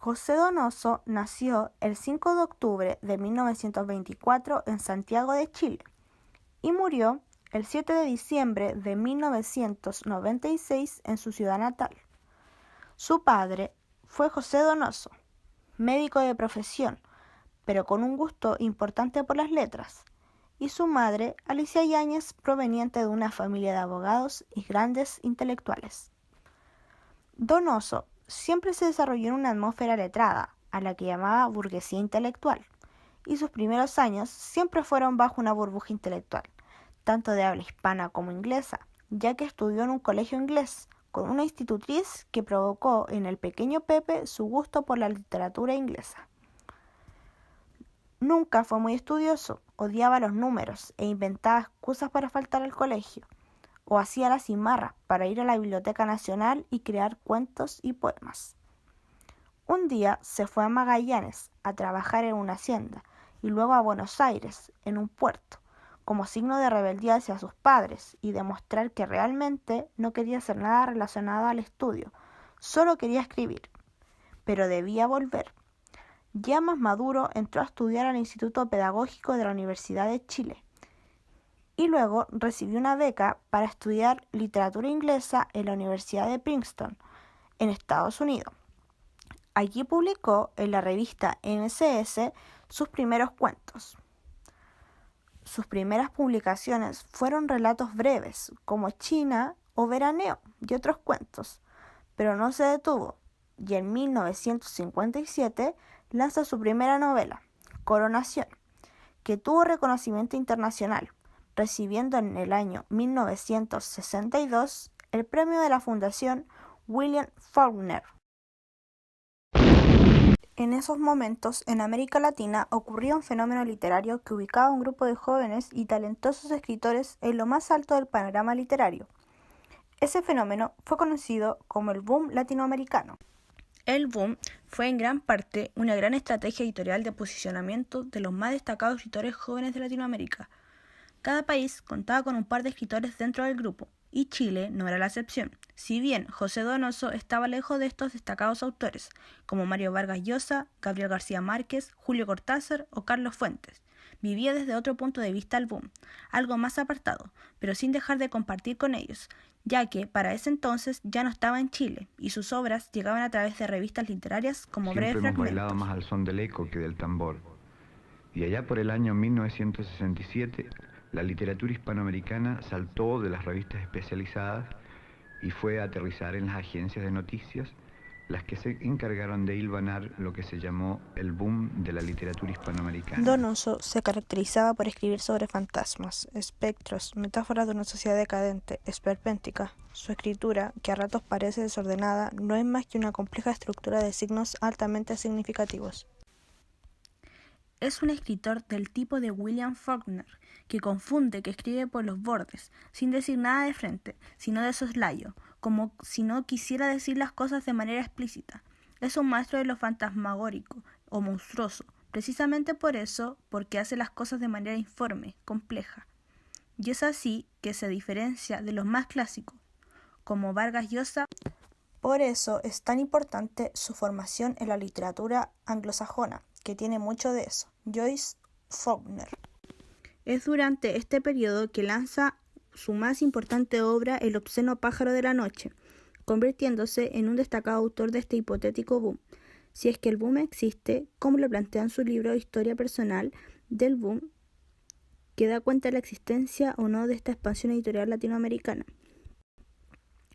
José Donoso nació el 5 de octubre de 1924 en Santiago de Chile y murió el 7 de diciembre de 1996 en su ciudad natal. Su padre fue José Donoso, médico de profesión, pero con un gusto importante por las letras, y su madre, Alicia Yáñez, proveniente de una familia de abogados y grandes intelectuales. Donoso siempre se desarrolló en una atmósfera letrada, a la que llamaba burguesía intelectual, y sus primeros años siempre fueron bajo una burbuja intelectual, tanto de habla hispana como inglesa, ya que estudió en un colegio inglés, con una institutriz que provocó en el pequeño Pepe su gusto por la literatura inglesa. Nunca fue muy estudioso, odiaba los números e inventaba excusas para faltar al colegio, o hacía la cimarra para ir a la Biblioteca Nacional y crear cuentos y poemas. Un día se fue a Magallanes a trabajar en una hacienda y luego a Buenos Aires, en un puerto, como signo de rebeldía hacia sus padres y demostrar que realmente no quería hacer nada relacionado al estudio, solo quería escribir, pero debía volver. Ya más maduro entró a estudiar al Instituto Pedagógico de la Universidad de Chile y luego recibió una beca para estudiar literatura inglesa en la Universidad de Princeton, en Estados Unidos. Allí publicó en la revista MSS sus primeros cuentos. Sus primeras publicaciones fueron relatos breves, como China o Veraneo y otros cuentos, pero no se detuvo, y en 1957 lanza su primera novela, Coronación, que tuvo reconocimiento internacional, recibiendo en el año 1962 el premio de la Fundación William Faulkner. En esos momentos, en América Latina, ocurría un fenómeno literario que ubicaba a un grupo de jóvenes y talentosos escritores en lo más alto del panorama literario. Ese fenómeno fue conocido como el boom latinoamericano. El boom fue en gran parte una gran estrategia editorial de posicionamiento de los más destacados escritores jóvenes de Latinoamérica. Cada país contaba con un par de escritores dentro del grupo, y Chile no era la excepción, si bien José Donoso estaba lejos de estos destacados autores, como Mario Vargas Llosa, Gabriel García Márquez, Julio Cortázar o Carlos Fuentes. Vivía desde otro punto de vista el boom, algo más apartado, pero sin dejar de compartir con ellos, ya que para ese entonces ya no estaba en Chile, y sus obras llegaban a través de revistas literarias como Breves Siempre hemos Fragmentos. bailado más al son del eco que del tambor. Y allá por el año 1967, la literatura hispanoamericana saltó de las revistas especializadas y fue a aterrizar en las agencias de noticias, las que se encargaron de hilvanar lo que se llamó el boom de la literatura hispanoamericana. Donoso se caracterizaba por escribir sobre fantasmas, espectros, metáforas de una sociedad decadente, esperpéntica. Su escritura, que a ratos parece desordenada, no es más que una compleja estructura de signos altamente significativos. Es un escritor del tipo de William Faulkner, que confunde, que escribe por los bordes, sin decir nada de frente, sino de soslayo, como si no quisiera decir las cosas de manera explícita. Es un maestro de lo fantasmagórico o monstruoso, precisamente por eso, porque hace las cosas de manera informe, compleja. Y es así que se diferencia de los más clásicos, como Vargas Llosa. Por eso es tan importante su formación en la literatura anglosajona, que tiene mucho de eso. Joyce Faulkner. Es durante este periodo que lanza su más importante obra, El obsceno pájaro de la noche, convirtiéndose en un destacado autor de este hipotético boom. Si es que el boom existe, como lo plantea en su libro Historia personal del boom, que da cuenta de la existencia o no de esta expansión editorial latinoamericana.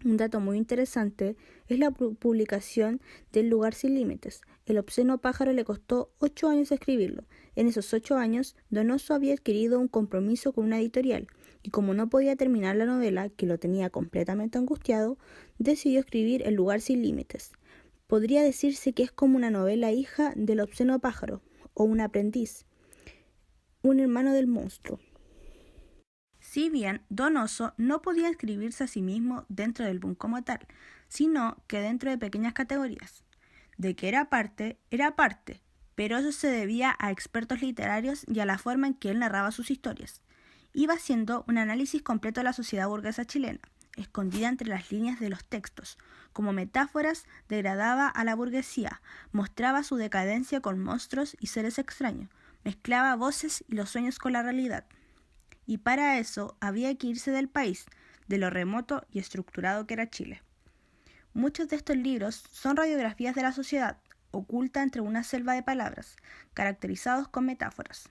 Un dato muy interesante es la publicación del Lugar sin límites. El obsceno pájaro le costó 8 años escribirlo. En esos 8 años, Donoso había adquirido un compromiso con una editorial, y como no podía terminar la novela, que lo tenía completamente angustiado, decidió escribir El Lugar sin límites. Podría decirse que es como una novela hija del obsceno pájaro, o un aprendiz, un hermano del monstruo. Si bien Donoso no podía inscribirse a sí mismo dentro del boom como tal, sino que dentro de pequeñas categorías. De que era parte, pero eso se debía a expertos literarios y a la forma en que él narraba sus historias. Iba haciendo un análisis completo de la sociedad burguesa chilena, escondida entre las líneas de los textos. Como metáforas, degradaba a la burguesía, mostraba su decadencia con monstruos y seres extraños, mezclaba voces y los sueños con la realidad. Y para eso había que irse del país, de lo remoto y estructurado que era Chile. Muchos de estos libros son radiografías de la sociedad, oculta entre una selva de palabras, caracterizados con metáforas.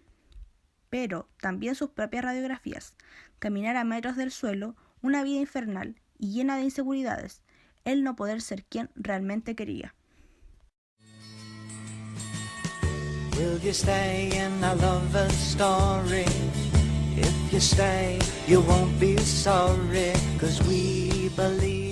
Pero también sus propias radiografías, caminar a metros del suelo, una vida infernal y llena de inseguridades, el no poder ser quien realmente quería. Will you stay in a lover's story? If you stay, you won't be sorry, 'cause we believe